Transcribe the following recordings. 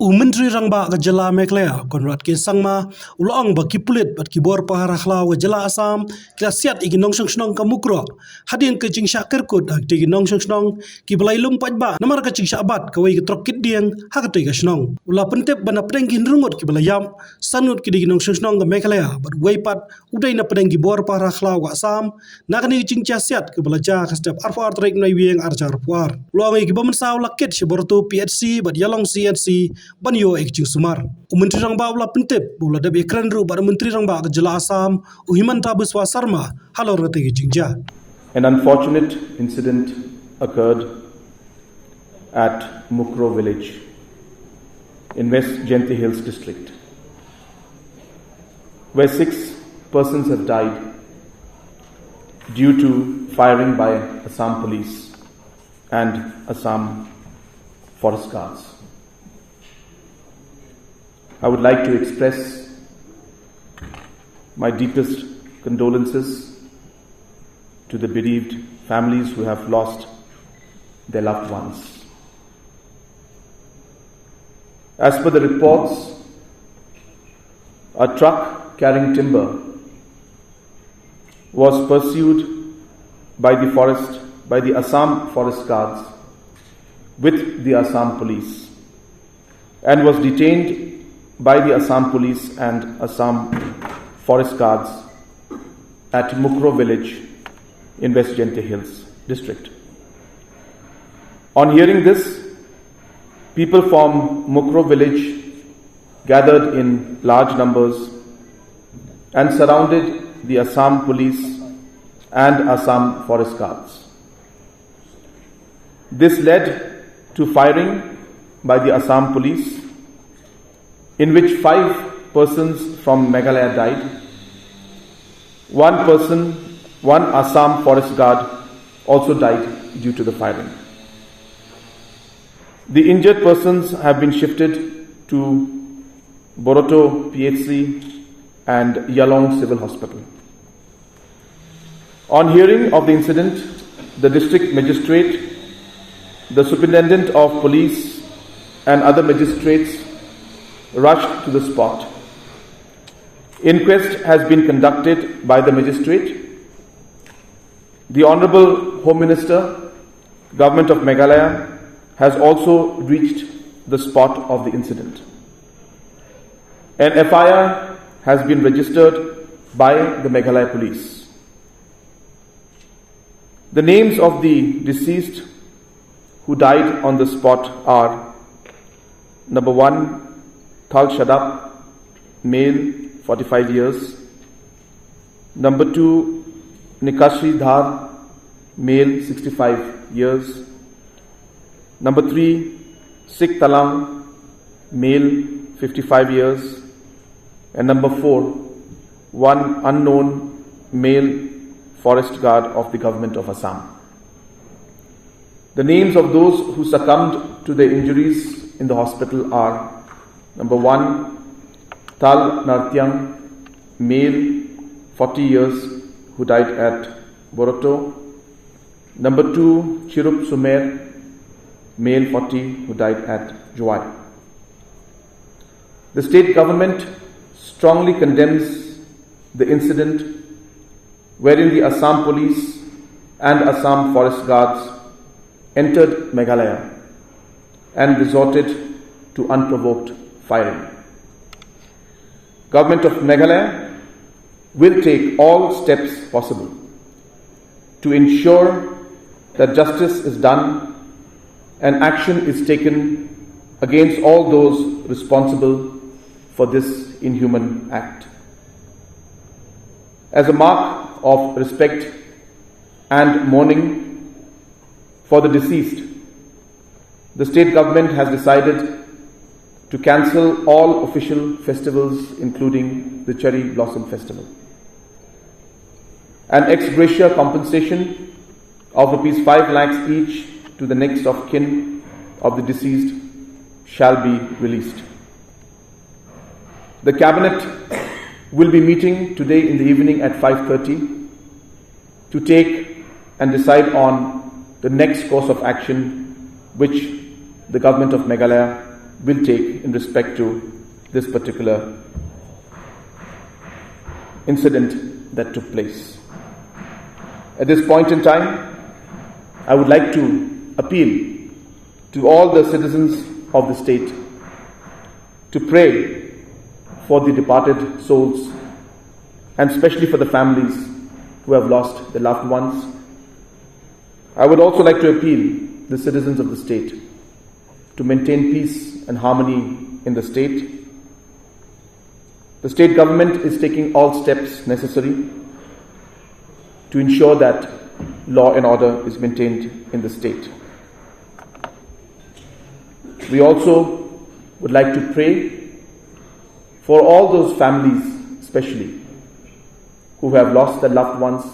Menteri Rangba ke jela Meghalaya Conrad ke sangma ulang baki pulit bat ki bor pahara khlau ke jela Assam kila siat igi nong snong ka mukro hadin ke jingshah Kyrwoh ag tigi nong snong ki belailum paidbah namar ke jingshah bat ke wei ke trokit dieng ha ke tigi snong ula pentep bana pedeng ki rungut ki belayam sanut ki digi nong snong ke Meghalaya bat wei pat udai na pedeng ki bor pahara khlau ke Assam nakani jingshah siat ke belaja ke step arfar trek nai wieng arjar puar luang ki bamensau lakit si bortu PHC bat yalong CNC banyo ekjing sumar. Menteri Rangba ula pentep bula dabi ekran ru pada Menteri Rangba ke jela Assam uhimanta beswa sarma halor rete jingja. An unfortunate incident occurred at Mukro village in West Jenti Hills district, where 6 persons have died due to firing by Assam police and Assam forest guards. I would like to express my deepest condolences to the bereaved families who have lost their loved ones. As per the reports, a truck carrying timber was pursued by the Assam forest guards with the Assam police and was detained by the Assam police and Assam forest guards at Mukro village in West Jenti Hills district. On hearing this, people from Mukro village gathered in large numbers and surrounded the Assam police and Assam forest guards. This led to firing by the Assam police, in which 5 persons from Meghalaya died. 1 Assam forest guard also died due to the firing. The injured persons have been shifted to Boroto PHC and Yalong Civil Hospital. On hearing of the incident, the district magistrate, the superintendent of police and other magistrates rushed to the spot. Inquest has been conducted by the magistrate. The Honorable Home Minister, Government of Meghalaya, has also reached the spot of the incident. An FIR has been registered by the Meghalaya police. The names of the deceased who died on the spot are: number 1, Thal Shadap, male, 45 years. Number 2, Nikashri Dhar, male, 65 years. Number 3, Sikh Talang, male, 55 years. And number 4, one unknown male forest guard of the government of Assam. The names of those who succumbed to their injuries in the hospital are: number 1, Tal Nartyang, male, 40 years, who died at Boroto. Number 2, Chirup Sumer, male, 40, who died at Juwai. The state government strongly condemns the incident wherein the Assam police and Assam forest guards entered Meghalaya and resorted to unprovoked firing. Government of Meghalaya will take all steps possible to ensure that justice is done and action is taken against all those responsible for this inhuman act. As a mark of respect and mourning for the deceased, the state government has decided to cancel all official festivals, including the Cherry Blossom Festival. An ex gratia compensation of Rs 5 lakhs each to the next of kin of the deceased shall be released. The Cabinet will be meeting today in the evening at 5:30 to take and decide on the next course of action which the government of Meghalaya will take in respect to this particular incident that took place. At this point in time, I would like to appeal to all the citizens of the state to pray for the departed souls, and especially for the families who have lost their loved ones. I would also like to appeal the citizens of the state to maintain peace and harmony in the state. The state government is taking all steps necessary to ensure that law and order is maintained in the state. We also would like to pray for all those families, especially who have lost their loved ones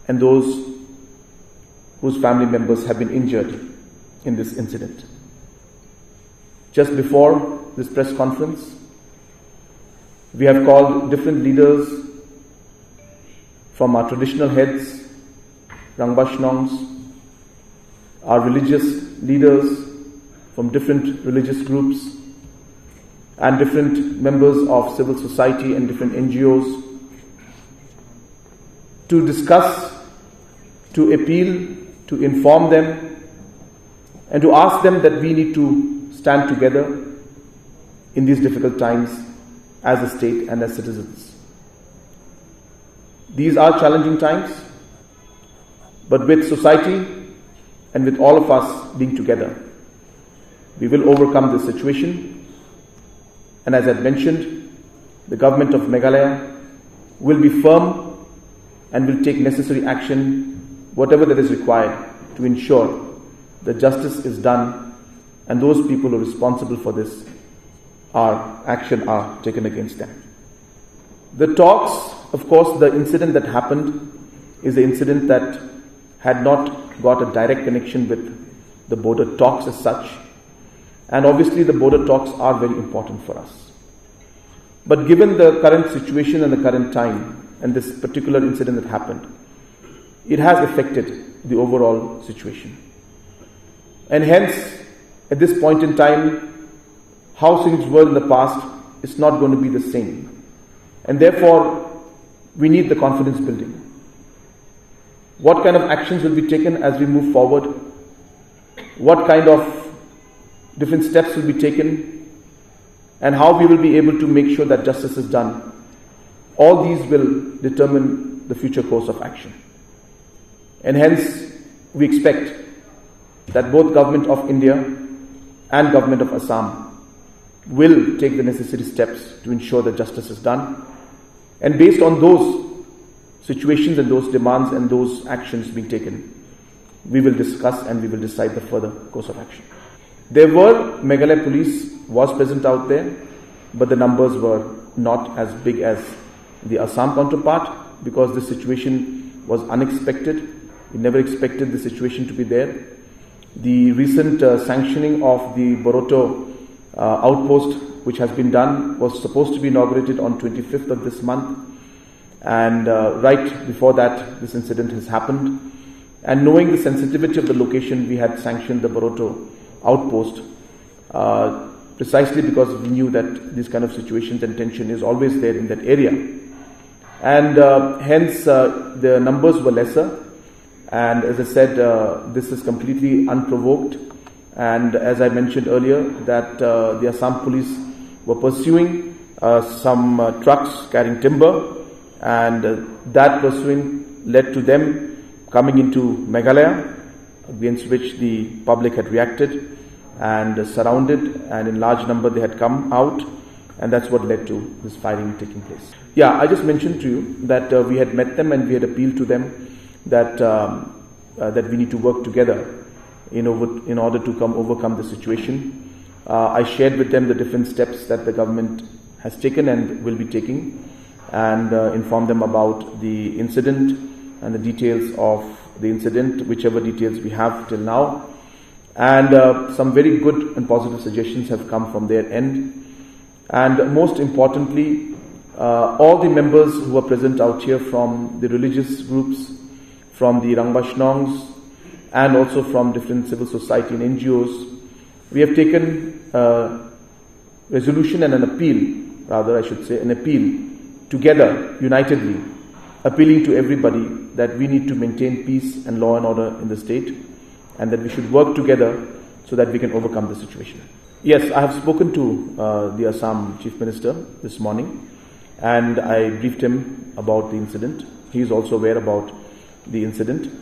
and those whose family members have been injured in this incident. Just before this press conference, we have called different leaders from our traditional heads, Rangbashnongs, our religious leaders from different religious groups, and different members of civil society and different NGOs to discuss, to appeal, to inform them, and to ask them that we need to stand together in these difficult times as a state and as citizens. These are challenging times, but with society and with all of us being together, we will overcome this situation. And as I mentioned, the government of Meghalaya will be firm and will take necessary action, whatever that is required, to ensure that justice is done and those people who are responsible for this action are taken against them. The talks, of course, the incident that happened is the incident that had not got a direct connection with the border talks as such. And obviously the border talks are very important for us. But given the current situation and the current time and this particular incident that happened, it has affected the overall situation. And hence, at this point in time, how things were in the past is not going to be the same. And therefore, we need the confidence building. What kind of actions will be taken as we move forward? What kind of different steps will be taken? And how we will be able to make sure that justice is done? All these will determine the future course of action. And hence, we expect that both Government of India and Government of Assam will take the necessary steps to ensure that justice is done. And based on those situations and those demands and those actions being taken, we will discuss and we will decide the further course of action. There were, Meghalaya police was present out there, but the numbers were not as big as the Assam counterpart because the situation was unexpected. We never expected the situation to be there. The recent sanctioning of the Boroto outpost, which has been done, was supposed to be inaugurated on 25th of this month. And right before that, this incident has happened. And knowing the sensitivity of the location, we had sanctioned the Boroto outpost precisely because we knew that this kind of situations and tension is always there in that area. And hence, the numbers were lesser. And as I said, this is completely unprovoked. And as I mentioned earlier, that the Assam police were pursuing some trucks carrying timber, and that pursuing led to them coming into Meghalaya, against which the public had reacted and surrounded, and in large number they had come out, and that's what led to this firing taking place. Yeah, I just mentioned to you that we had met them and we had appealed to them that that we need to work together in order to overcome the situation. I shared with them the different steps that the government has taken and will be taking, and informed them about the incident and the details of the incident, whichever details we have till now. And some very good and positive suggestions have come from their end. And most importantly, all the members who are present out here from the religious groups, from the Rangbashnongs, and also from different civil society and NGOs, we have taken a resolution and an appeal, rather I should say, an appeal together, unitedly, appealing to everybody that we need to maintain peace and law and order in the state, and that we should work together so that we can overcome the situation. Yes, I have spoken to the Assam Chief Minister this morning, and I briefed him about the incident. He is also aware about the incident,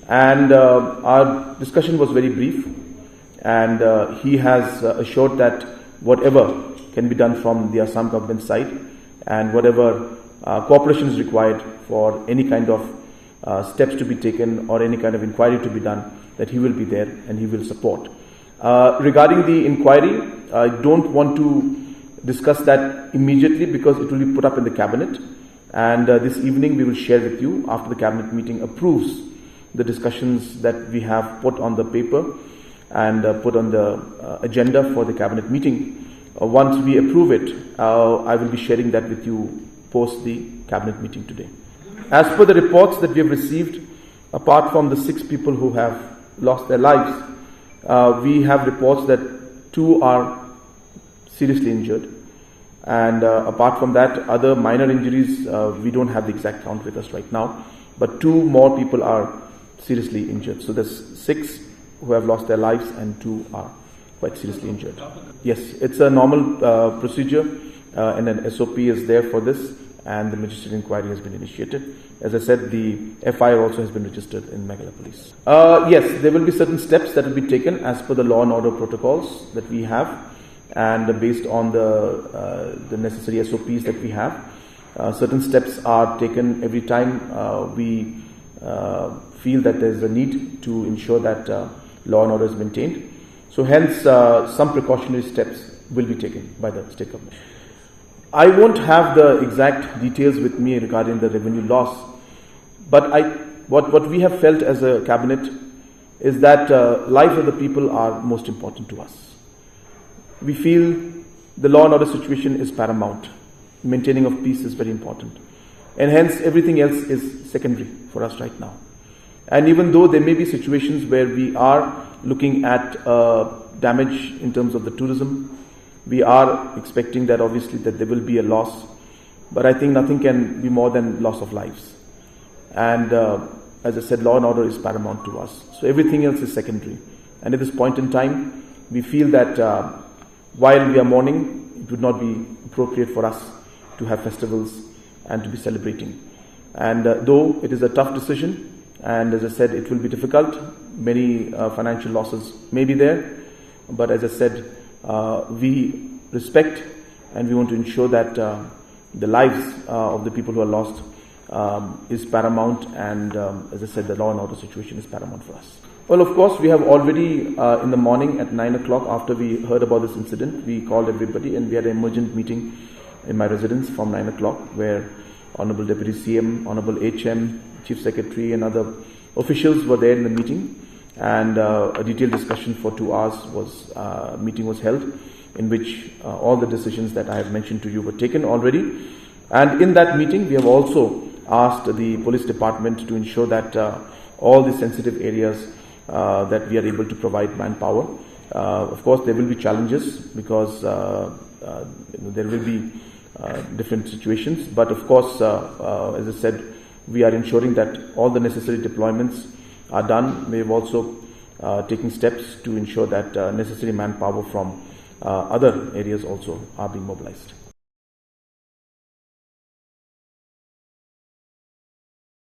and our discussion was very brief, and he has assured that whatever can be done from the Assam government side and whatever cooperation is required for any kind of steps to be taken or any kind of inquiry to be done, that he will be there and he will support. Regarding the inquiry, I don't want to discuss that immediately because it will be put up in the cabinet, and this evening we will share with you after the cabinet meeting approves the discussions that we have put on the paper and put on the agenda for the cabinet meeting. Once we approve it, I will be sharing that with you post the cabinet meeting today. As per the reports that we have received, apart from the 6 people who have lost their lives, we have reports that 2 are seriously injured, and apart from that, other minor injuries, we don't have the exact count with us right now, but 2 more people are seriously injured. So there's 6 who have lost their lives and 2 are quite seriously injured. Yes, it's a normal procedure, and an SOP is there for this, and the magistrate inquiry has been initiated. As I said, the FIR also has been registered in Meghalaya Police. Yes, there will be certain steps that will be taken as per the law and order protocols that we have, and based on the necessary SOPs that we have. Certain steps are taken every time we feel that there is a need to ensure that law and order is maintained. So hence, some precautionary steps will be taken by the state government. I won't have the exact details with me regarding the revenue loss, but what we have felt as a cabinet is that lives of the people are most important to us. We feel the law and order situation is paramount. Maintaining of peace is very important, and hence everything else is secondary for us right now. And even though there may be situations where we are looking at damage in terms of the tourism, we are expecting that obviously that there will be a loss, but I think nothing can be more than loss of lives. And as I said, law and order is paramount to us. So everything else is secondary. And at this point in time, we feel that while we are mourning, it would not be appropriate for us to have festivals and to be celebrating. And though it is a tough decision, and as I said, it will be difficult, many financial losses may be there, but as I said, we respect and we want to ensure that the lives of the people who are lost is paramount, and as I said, the law and order situation is paramount for us. Well, of course, we have already in the morning at 9 o'clock, after we heard about this incident, we called everybody and we had an emergent meeting in my residence from 9 o'clock, where Honorable Deputy CM, Honorable HM, Chief Secretary and other officials were there in the meeting, and a detailed discussion for 2 hours meeting was held, in which all the decisions that I have mentioned to you were taken already. And in that meeting, we have also asked the police department to ensure that all the sensitive areas that we are able to provide manpower. Of course, there will be challenges because there will be different situations, but of course, as I said, we are ensuring that all the necessary deployments are done. We have also taken steps to ensure that necessary manpower from other areas also are being mobilized.